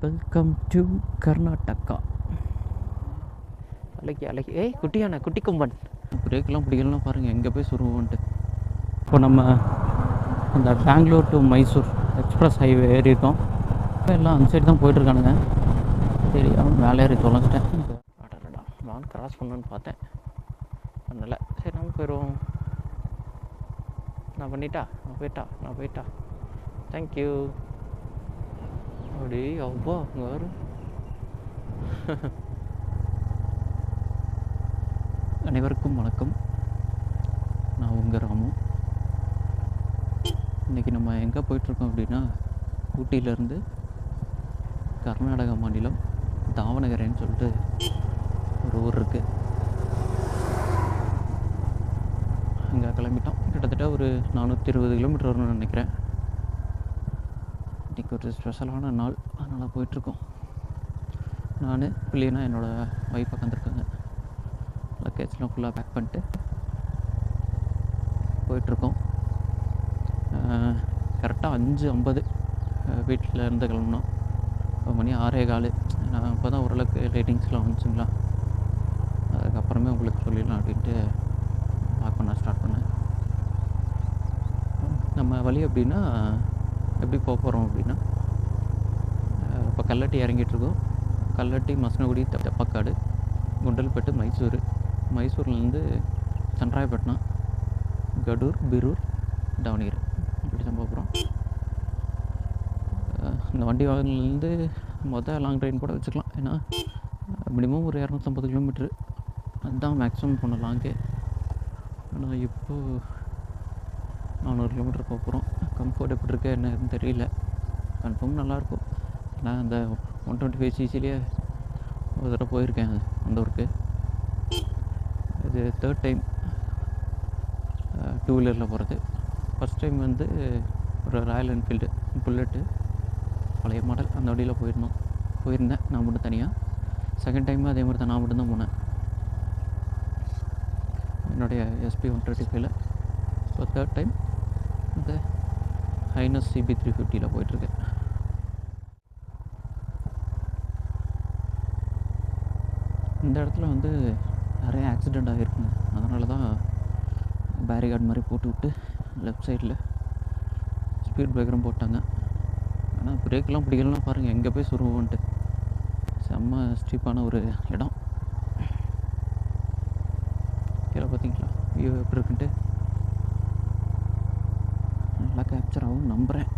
Welcome to Karnataka. அழகி அழகி ஏய் குட்டியான குட்டி கொம்பன். பிரேக்கெலாம் பிடிக்கலாம் பாருங்கள் எங்கே போய் சுருவோன்ட்டு. இப்போ நம்ம அந்த Bangalore to Mysore express highway ஏறிட்டோம். இப்போ எல்லாம் அந்த சைடு தான் போயிட்டுருக்கானுங்க. சரி அவன் மேலே ஏறி தொலைஞ்சிட்டேன். அடடா நான் கிராஸ் பண்ணணுன்னு பார்த்தேன், அதனால் சரி நம்ம போயிடுவோம். நான் போயிட்டா தேங்க்யூ. அப்படி அவ்வா அங்கே வரும். அனைவருக்கும் வணக்கம், நான் உங்கள் ராமு. இன்றைக்கி நம்ம எங்கே போயிட்டுருக்கோம் அப்படின்னா, ஊட்டியிலேருந்து கர்நாடகா மாநிலம் தாவணகரேன்னு சொல்லிட்டு ஒரு ஊர் இருக்குது. அங்கே கிளம்பிட்டோம். கிட்டத்தட்ட ஒரு 420 கிலோமீட்டர் வரும்னு நினைக்கிறேன். இன்றைக்கி ஒரு ஸ்பெஷலான நாள், அதனால் போயிட்டுருக்கோம். நான் பிள்ளைனா என்னோடய ஒய்ஃப் உட்காந்துருக்காங்க. லக்கேஜ்லாம் ஃபுல்லாக பேக் பண்ணிட்டு போயிட்டுருக்கோம். கரெக்டாக 5:50 வீட்டில் இருந்து கிளம்புனோம். இப்போ மணி 6:15. நான் இப்போ தான் ஓரளவுக்கு லைட்டிங்ஸ்லாம் வந்துச்சுங்களா, அதுக்கப்புறமே உங்களுக்கு சொல்லிடலாம் அப்படின்ட்டு வாக் பண்ண ஸ்டார்ட் பண்ணேன். நம்ம வழி அப்படின்னா எப்படி போக போகிறோம் அப்படின்னா, இப்போ கல்லட்டி இறங்கிட்டுருக்கோம். கல்லட்டி, மசனகுடி, தெப்பக்காடு, குண்டல்பேட்டு, மைசூர்லேருந்து சன்ராயப்பட்டினம், கடூர், பீரூர், தாவணகிரி இப்படி தான் போகிறோம். இந்த வண்டி வாகனத்துலேருந்து லாங் ட்ரெயின் கூட வச்சுக்கலாம். ஏன்னா மினிமம் ஒரு 250 கிலோமீட்ரு அதுதான் மேக்ஸிமம் போன லாங்கே. ஆனால் இப்போது 400 கிலோமீட்டர் போக போகிறோம். கம்ஃபர்ட் எப்படி இருக்குது என்னன்னு தெரியல. கன்ஃபார்ம் நல்லாயிருக்கும். நான் அந்த 125 சிசிலேயே ஒரு தடவை போயிருக்கேன் அந்த ஊருக்கு. இது 3rd டைம் 2 வீலரில் போகிறது. ஃபஸ்ட் டைம் வந்து ஒரு ராயல் என்ஃபீல்டு புல்லட்டு பழைய மாடல் அந்த வண்டியில் போயிருந்தேன் நான் மட்டும் தனியாக. செகண்ட் டைம் அதே மாதிரி தான் நான் மட்டும்தான் போனேன் என்னுடைய SP 135ல். ஸோ 3rd டைம் இந்த ஹைனஸ் CB 350ல் போயிட்டுருக்கேன். இந்த இடத்துல வந்து நிறைய ஆக்சிடெண்ட் ஆகிருக்குங்க. அதனால தான் பேரிகார்டு மாதிரி போட்டு விட்டு லெஃப்ட் சைடில் ஸ்பீட் பிரேக்கரும் போட்டாங்க. ஆனால் பிரேக்கெலாம் பிடிக்கலாம் பாருங்கள் எங்கே போய் சுருவோன்ட்டு. செம்ம ஸ்டீப்பான ஒரு இடம். கீழே பார்த்தீங்களா வியூ எப்படி இருக்குன்ட்டு. நல்லா கேப்சர் ஆகும் நம்புகிறேன்.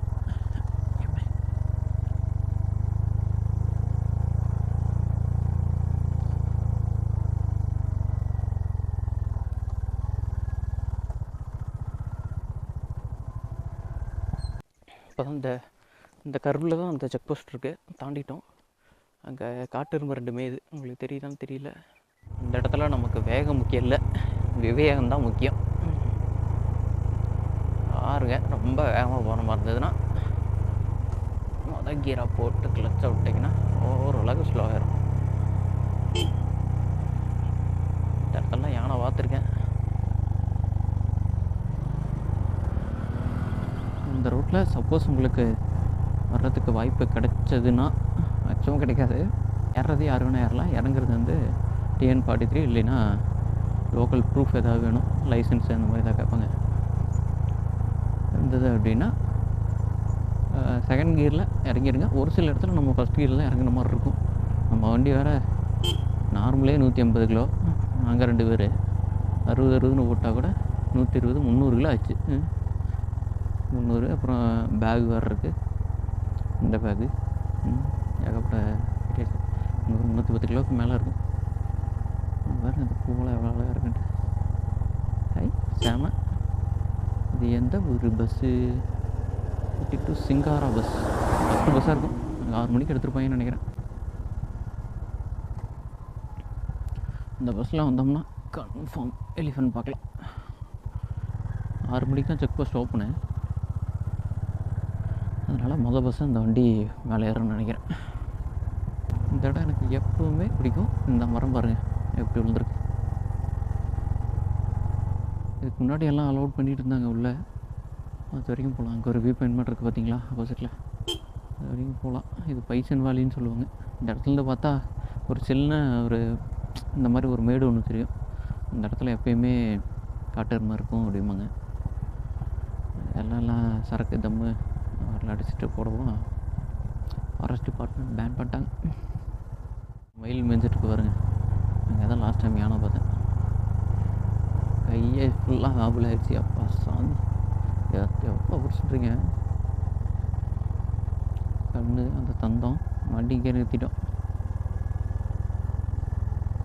இப்போ தான் இந்த கர்வில் தான் அந்த செக் போஸ்ட் இருக்குது. தாண்டிட்டோம். அங்கே காட்டெருமை 2 மேயுது. உங்களுக்கு தெரியுதான்னு தெரியல. இந்த இடத்துல நமக்கு வேகம் முக்கியம் இல்லை, விவேகம் தான் முக்கியம். பாருங்க ரொம்ப வேகமாக போகிற மாதிரி இருந்ததுன்னா கீரை போட்டு கிளச்சை விட்டிங்கன்னா ஓரளவுக்கு ஸ்லோவாகிடும். இந்த இடத்துலலாம் யானை பார்த்துருக்கேன். இந்த ரூட்டில் சப்போஸ் உங்களுக்கு வர்றதுக்கு வாய்ப்பு கிடைச்சதுன்னா, மேக்ஸிமம் கிடைக்காது, ஏறுறது யார் வேணால் ஏறலாம். இறங்குறது வந்து TN 43 இல்லைன்னா லோக்கல் ப்ரூஃப் ஏதாவது வேணும், லைசன்ஸ் அந்த மாதிரி தான் கேட்பாங்க. இருந்தது அப்படின்னா செகண்ட் கியரில் இறங்கிடுங்க. ஒரு சில இடத்துல நம்ம ஃபஸ்ட் கியரில் இறங்குன மாதிரி இருக்கும். நம்ம வண்டி வேறு நார்மலே 150 கிலோ, நாங்கள் 2 பேர் 60-60ன்னு போட்டால் கூட 120 300 கிலோ ஆச்சு. 300. அப்புறம் பேக் வேறு இருக்குது. இந்த பேகு ஏகப்பட்ட 110 கிலோவுக்கு மேலே இருக்கும். வேறு இந்த பூவெல்லாம் எவ்வளோ அழகாக இருக்குன்ட்டு. சேம. இது எந்த ஒரு bus? To Singara bus. First பஸ்ஸாக இருக்கும். 6 மணிக்கு எடுத்துருப்பாங்கன்னு நினைக்கிறேன். இந்த பஸ்ஸில் வந்தோம்னா கன்ஃபார்ம் எலிஃபென்ட் பார்க்கலாம். 6 மணிக்கு தான் செக் போஸ்ட் ஓப்பனு. அதனால் மொதல் பஸ்ஸு இந்த வண்டி மேலே ஏறணும்னு நினைக்கிறேன். இந்த இடம் எனக்கு எப்பவுமே பிடிக்கும். இந்த மரம் பாருங்கள் எப்படி விழுந்துருக்கு. இதுக்கு முன்னாடி எல்லாம் அலோட் பண்ணிகிட்டு இருந்தாங்க உள்ளே, அது வரைக்கும் போகலாம். அங்கே ஒரு வியூ பாயிண்ட் மாதிரி இருக்குது பார்த்தீங்களா ஆப்போசிட்டில். வரைக்கும் போகலாம். இது பைசன் வேலின்னு சொல்லுவாங்க. இந்த இடத்துலேருந்து பார்த்தா ஒரு சின்ன ஒரு இந்த மாதிரி ஒரு மேடு ஒன்று தெரியும். இந்த இடத்துல எப்பயுமே காட்டெருமை இருக்கும் அப்படிம்பாங்க. எல்லாம் சரக்கு தம்மு அதெல்லாம் அடிச்சுட்டு போடுவோம். ஃபாரஸ்ட் டிபார்ட்மெண்ட் பேன் பண்ணிட்டாங்க. மயில் மேய்ஞ்சிட்டு பாருங்க. அங்கே தான் லாஸ்ட் டைம் யானை பார்த்தேன். கையே ஃபுல்லாக ஆபுல் ஆகிடுச்சு. அப்பா சாமி எவ்வளோ பிடிச்சிட்ருங்க. கண்ணு அந்த தந்தம் வண்டிக்கே நிறுத்திட்டோம்.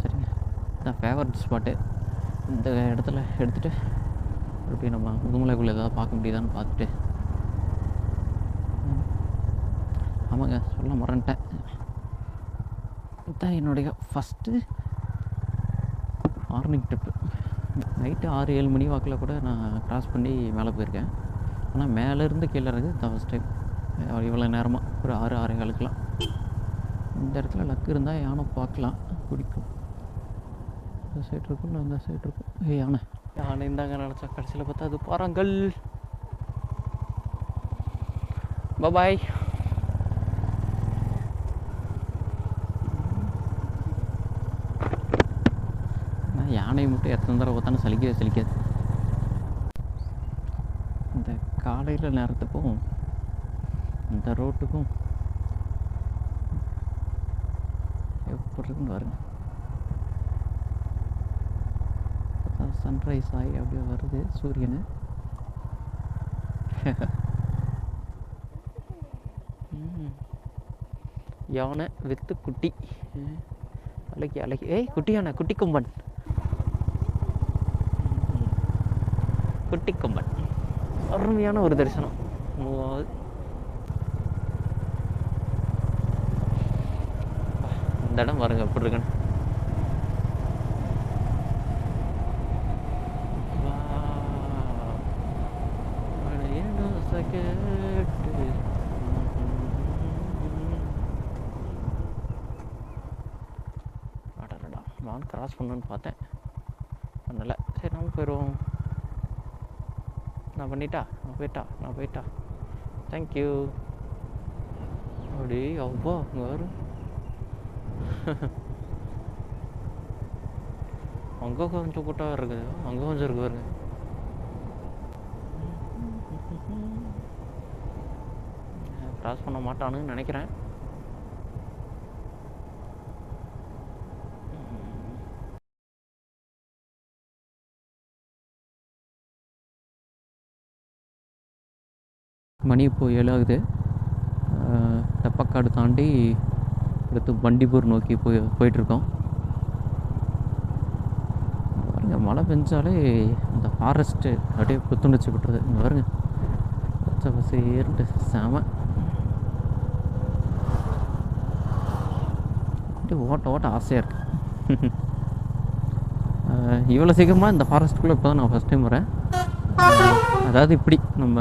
சரிங்க, இதான் ஃபேவரட் ஸ்பாட்டு. இந்த இடத்துல எடுத்துகிட்டு அப்படி நம்ம முதுமலைக்குள்ளே ஏதாவது பார்க்க முடியுதான்னு பார்த்துட்டு. ஆமாங்க, சொல்ல மறந்துட்டேன். இதுதான் என்னுடைய ஃபஸ்ட்டு மார்னிங் ட்ரிப்பு. நைட்டு 6-7 மணி வாக்கில் கூட நான் க்ராஸ் பண்ணி மேலே போயிருக்கேன். ஆனால் மேலேருந்து கீழே இறங்கு தான் ஃபஸ்ட் டைம். இவ்வளோ நேரமாக ஒரு 6-6:15க்குலாம். இந்த இடத்துல லக்கு இருந்தால் யானை பார்க்கலாம், பிடிக்கும். இந்த சைடு இருக்கும், நான் இந்த சைடு இருக்கும். யானை யானை இருந்தாங்க நினச்சா கடைசியில் பார்த்தா அது பாருங்கள். பாய். யானை மட்டும் எத்தனை தடவை பார்த்தாலும் சலிக்காது. இந்த காலையில் நேரத்துக்கும் இந்த ரோட்டுக்கும் எப்படி இருக்குன்னு பாருங்க. சன்ரைஸ் ஆகி அப்படியே வருது சூரியன். யானை வித்து குட்டி அழகி. ஏய், குட்டி யானை, குட்டி கொம்பன். குட்டி கொம்பன் அருமையான ஒரு தரிசனம். இந்த இடம் பாருங்க எப்படி இருக்குன்னு. நான் கிராஸ் பண்ணணுன்னு பார்த்தேன், அதனால் சரி நம்ம போயிடுவோம். நான் போயிட்டா. தேங்க்யூ. அப்படி அவ்வா அங்கே வரும். அங்கே கொஞ்சம் கூட்டம் இருக்குது, அங்கே கொஞ்சம் இருக்கு பாருங்க. கிராஸ் பண்ண மாட்டானுன்னு நினைக்கிறேன். மணி இப்போது 7 ஆகுது. தெப்பக்காடு தாண்டி அடுத்து பண்டிப்பூர் நோக்கி போயிட்டுருக்கோம். பாருங்க, மழை பெஞ்சாலே அந்த ஃபாரஸ்ட்டு அப்படியே புத்துணர்ச்சி விட்டுறது. இங்கே பாருங்க, பச்சை பசேர்ட்டு செம. அப்படியே ஓட்ட ஆசையாக இருக்குது. இவ்வளோ சீக்கிரமாக இந்த ஃபாரஸ்ட்டுக்குள்ளே இப்போ தான் நான் ஃபஸ்ட் டைம் வரேன். அதாவது இப்படி நம்ம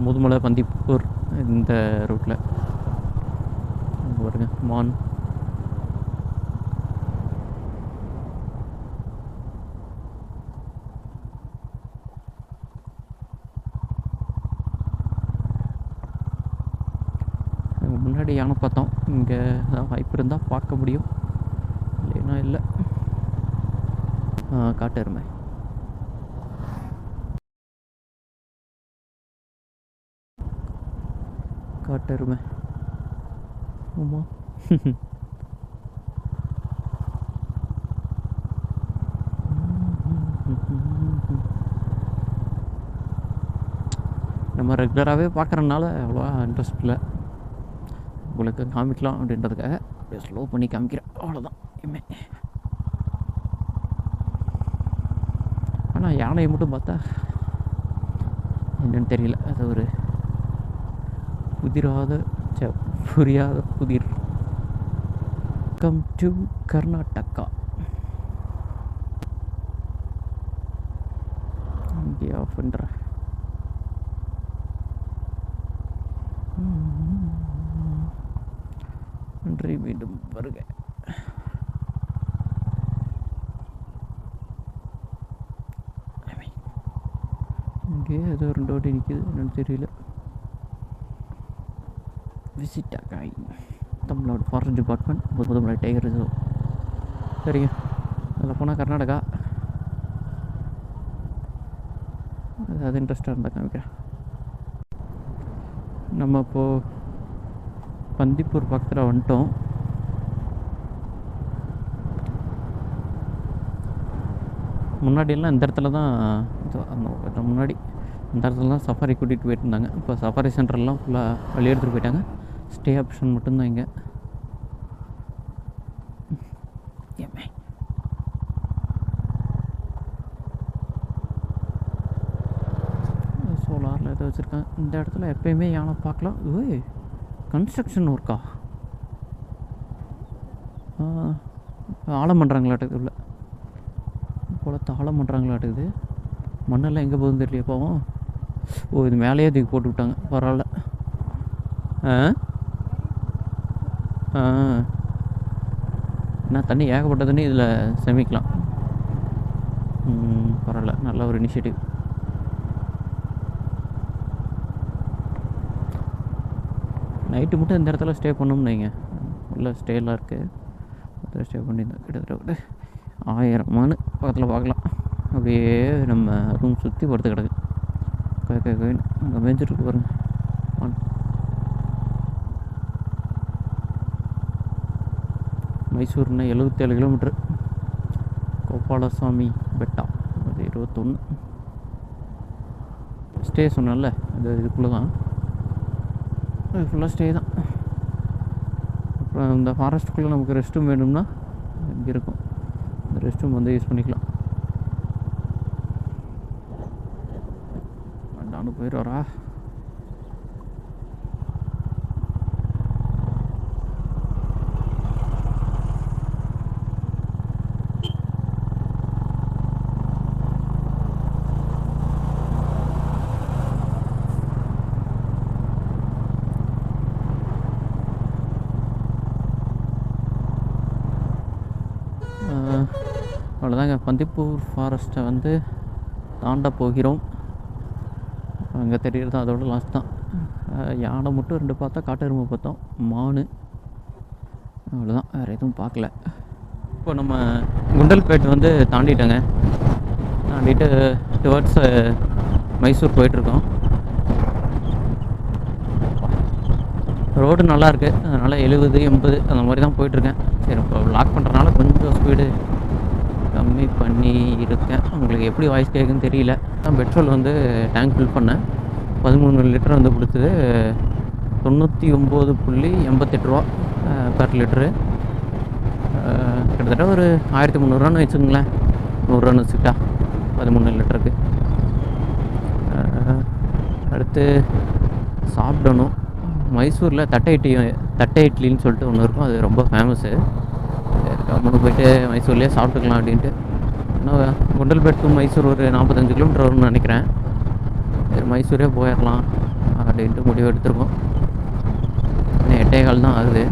முதுமலை பந்திப்பூர் இந்த ரூட்டில் பாருங்க. மான் முன்னாடி யானை பார்த்தோம். இங்கே வாய்ப்பு இருந்தால் பார்க்க முடியும், இல்லைன்னா இல்லை. காட்டெருமை. ஆமாம். நம்ம ரெகுலராகவே பார்க்குறதுனால அவ்வளோவா இன்ட்ரெஸ்ட் இல்லை. உங்களுக்கு காமிக்கலாம் அப்படின்றதுக்காக அப்படியே ஸ்லோ பண்ணி காமிக்கிறேன், அவ்வளோதான். இனிமே ஆனால் யானையை மட்டும் பார்த்தா என்னன்னு தெரியல, அது ஒரு புரியாத புதிர். Come to Karnataka. இங்கே ஆஃப் பண்ணுற நன்றி, மீண்டும் வருக. இங்கே ஏதோ 2 வாட்டி நிற்கிது, என்னன்னு தெரியல. Visit acai Tamil Nadu forest department Mudumalai tiger reserve. சரிங்க, அதில் போனால் கர்நாடகா. அது இன்ட்ரெஸ்டாக இருந்தால் காமிக்கிறேன். நம்ம இப்போது பந்திப்பூர் பக்கத்தில் வந்துட்டோம். முன்னாடியெல்லாம் இந்த இடத்துல தான் கொஞ்சம் முன்னாடி இந்த இடத்துல தான் சஃபாரி கூட்டிகிட்டு போயிட்டு இருந்தாங்க. இப்போ சஃபாரி சென்டர்லாம் ஃபுல்லாக வழி எடுத்துகிட்டு போயிட்டாங்க. ஸ்டே ஆப்ஷன் மட்டும்தான் இங்கே. சோலாரில் எதை வச்சுருக்கேன். இந்த இடத்துல எப்பயுமே யானை பார்க்கலாம். ஓய், கன்ஸ்ட்ரக்ஷன் ஒர்க்கா? ஆழம் பண்ணுறாங்களாட்டுக்குது உள்ள குளத்தை ஆழம் பண்ணுறாங்களாட்டுக்குது. மண்ணெல்லாம் எங்கே போகுதுன்னு தெரியல. போவோம். ஓ, இது மேலேயே தூக்கி போட்டு விட்டாங்க. பரவாயில்ல. என்ன தண்ணி ஏகப்பட்ட தண்ணி இதில் செமிக்கலாம். பரவாயில்ல, நல்ல ஒரு இனிஷியேட்டிவ். நைட்டு மட்டும் இந்த இடத்துல ஸ்டே பண்ணோம்னு வைங்க. உள்ள ஸ்டேலாம் இருக்குது. அதில் ஸ்டே பண்ணியிருந்தோம். கிட்டத்தட்ட 1000 மானு பக்கத்தில் பார்க்கலாம். அப்படியே நம்ம ரூம் சுற்றி படுத்து கிடக்கு. அங்கே மேய்ஞ்சிருக்கு பாருங்க. மைசூர்னா 77 கிலோமீட்ரு. கோபாலசாமி பெட்டா அது 21. ஸ்டே சொன்னல, அது இதுக்குள்ளே தான். அது ஃபுல்லாக ஸ்டே தான். அப்புறம் இந்த ஃபாரஸ்ட்டுக்குள்ளே நமக்கு ரெஸ்ட் ரூம் வேணும்னா இங்கே இருக்கும். இந்த ரெஸ்ட் ரூம் வந்து யூஸ் பண்ணிக்கலாம். நானும் போயிடுவாரா? அவ்வளோதாங்க. பந்திப்பூர் ஃபாரஸ்ட்டை வந்து தாண்ட போகிறோம். அங்கே தெரிகிறது அதோட லாஸ்ட் தான். யானை மட்டும் 2 பார்த்தா, காட்டெருமை பார்த்தோம், மானு, அவ்வளோதான். வேறு எதுவும் பார்க்கல. இப்போ நம்ம குண்டல்பேட் வந்து தாண்டிட்டோங்க. தாண்டிட்டு டுவர்ட்ஸ் மைசூர் போயிட்டுருக்கோம். ரோடு நல்லாயிருக்கு. அதனால் 70 80 அந்த மாதிரி தான் போயிட்டுருக்கேன். சரி, இப்போ லாக் பண்ணுறதுனால கொஞ்சம் ஸ்பீடு கம்மி பண்ணி இருக்கேன். உங்களுக்கு எப்படி வாய்ஸ் கேட்குன்னு தெரியல. நான் பெட்ரோல் வந்து டேங்க் ஃபில் பண்ணேன். 13 லிட்டர் வந்து கொடுத்தது 99.88 ரூபா பர் லிட்ரு. கிட்டத்தட்ட ஒரு 1300 வச்சுக்கோங்களேன். 100 வச்சுக்கிட்டா 13 லிட்டருக்கு. அடுத்து சாப்பிடணும். மைசூரில் தட்டை இட்லின்னு சொல்லிட்டு ஒன்று இருக்கும். அது ரொம்ப ஃபேமஸ்ஸு. கம்மனு போயிட்டு மைசூர்லேயே சாப்பிட்டுக்கலாம் அப்படின்ட்டு. ஆனால் குண்டல்பேட் டு மைசூர் ஒரு 45 கிலோமீட்டர் வரும்னு நினைக்கிறேன். மைசூரே போயிடலாம் அப்படின்ட்டு முடிவு எடுத்துருக்கோம். 8:15 தான் ஆகுது.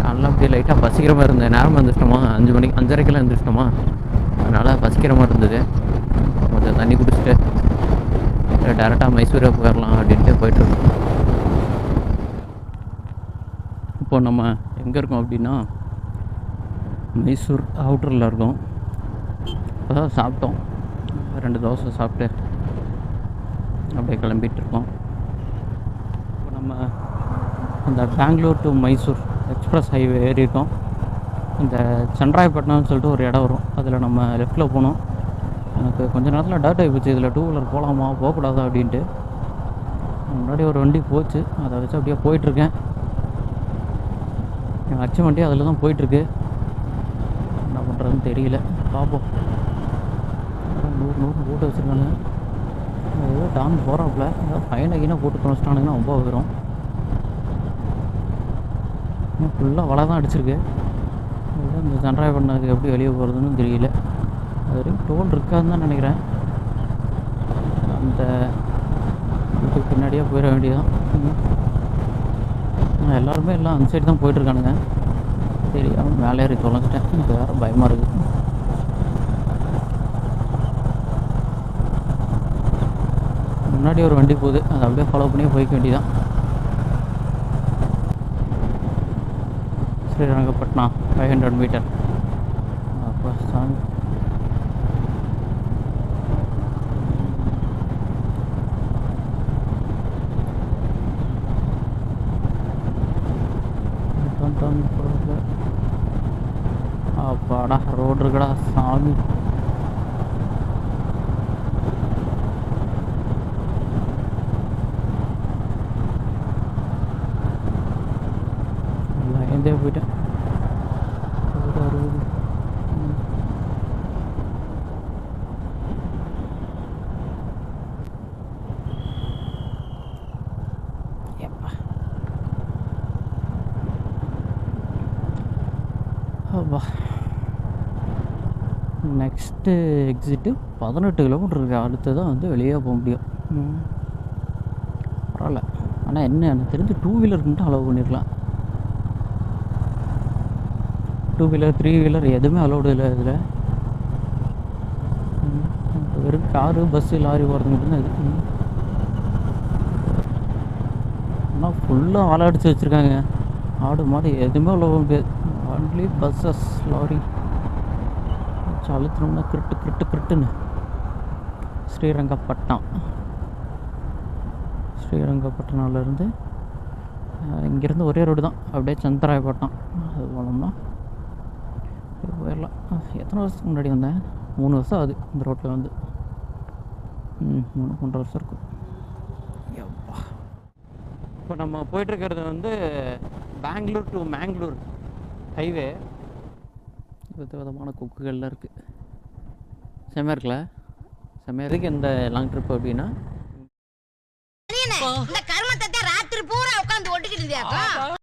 காலைல அப்படியே லைட்டாக பசிக்கிற மாதிரி இருந்தது. நேரம் எழுந்திரிச்சிட்டோமா, 5 மணிக்கு 5:30 எழுந்திரிச்சிட்டோமா, அதனால் பசிக்கிற மாதிரி இருந்தது. கொஞ்சம் தண்ணி குடிச்சிட்டு டேரெக்டாக மைசூரே போயிடலாம் அப்படின்ட்டு போயிட்டுருக்கோம். இப்போ நம்ம எங்கே இருக்கோம் அப்படின்னா மைசூர் அவுட்டரில் இருக்கோம். இப்போ தான் சாப்பிட்டோம். 2 தோசை சாப்பிட்டு அப்படியே கிளம்பிகிட்ருக்கோம். இப்போ நம்ம இந்த Bangalore to Mysore express highway ஏறிட்டோம். இந்த சன்ராயப்பட்டினம்னு சொல்லிட்டு ஒரு இடம் வரும். அதில் நம்ம லெஃப்ட்டில் போனோம். எனக்கு கொஞ்சம் நேரத்தில் டவுட் ஆகிப்போச்சு, இதில் 2 வீலர் போகலாமா போகக்கூடாதா அப்படின்ட்டு. முன்னாடி ஒரு வண்டி போச்சு, அதை வச்சு அப்படியே போயிட்டுருக்கேன். என் அச்ச வண்டி அதில் தான் போயிட்டுருக்கு. என்ன பண்ணுறதுன்னு தெரியல, பார்ப்போம். 100 போட்டு வச்சுருக்காங்க. ஏதோ டான் போகிறாப்புல, ஏதோ ஃபைனை கீழே போட்டு தொலைச்சிட்டானுங்கன்னா ரொம்ப வரும். ஃபுல்லாக வலை தான் அடிச்சிருக்கு. இந்த சன்ராயப்பட்டினத்துக்கு எப்படி வெளியே போகிறதுன்னு தெரியல. அது வரைக்கும் டோல் இருக்காதுன்னு தான் நினைக்கிறேன். அந்த வீட்டுக்கு பின்னாடியே போயிட வேண்டியதான். எல்லாருமே எல்லாம் அந்த சைடு தான் போயிட்டுருக்கானுங்க. சரி, அவன் மேலே ஏறி தொலைஞ்சிட்டேன். எனக்கு வேறு பயமாக இருக்குது. முன்னாடி ஒரு வண்டி போகுது, அதை அப்படியே ஃபாலோ பண்ணி போய்க்க வேண்டியதான். ஸ்ரீரங்கப்பட்டினம் 500 மீட்டர். அப்போ சாமி. அப்பாடா ரோடு இருக்குடா சாமி. எந்தே போயிட்டேன். நெக்ஸ்ட்டு எக்ஸிட்டு 18 கிலோமீட்டர் இருக்குது. அடுத்து தான் வந்து வெளியே போக முடியும். பரவாயில்ல. ஆனால் என்ன எனக்கு தெரிஞ்சு 2 வீலருக்கு மட்டும் அலோவ் பண்ணிடலாம். 2 வீலர் 3 வீலர் எதுவுமே அலோடு இல்லை இதில். வெறும் காரு பஸ்ஸு லாரி போகிறது மட்டும்தான் இது. ஆனால் ஃபுல்லாக ஆளை அடித்து வச்சுருக்காங்க. ஆடு மாடு எதுவுமே அலோவ் முடியாது. ஒன்லி பஸ்ஸஸ் லாரி அழுத்தணும்னா கிரிட்டு கிரிட்டு கிரிட்டுன்னு. ஸ்ரீரங்கப்பட்டினம்லேருந்து இங்கேருந்து ஒரே ரோடு தான், அப்படியே சந்திராயப்பட்டினம். அது போனோம்னா போயிடலாம். எத்தனை வருஷத்துக்கு முன்னாடி வந்தேன்? 3 வருஷம் ஆகுது இந்த ரோட்டில் வந்து. 3-3.5 வருஷம் இருக்கும். இப்போ நம்ம போயிட்டுருக்கிறது வந்து பெங்களூர் டு மேங்களூர் ஹைவே. விதவிதமான கொக்குகள்லாம் இருக்குது. செம்மையாக இருக்குல்ல? செம்மையாக இருக்குது. இந்த லாங் ட்ரிப் அப்படின்னா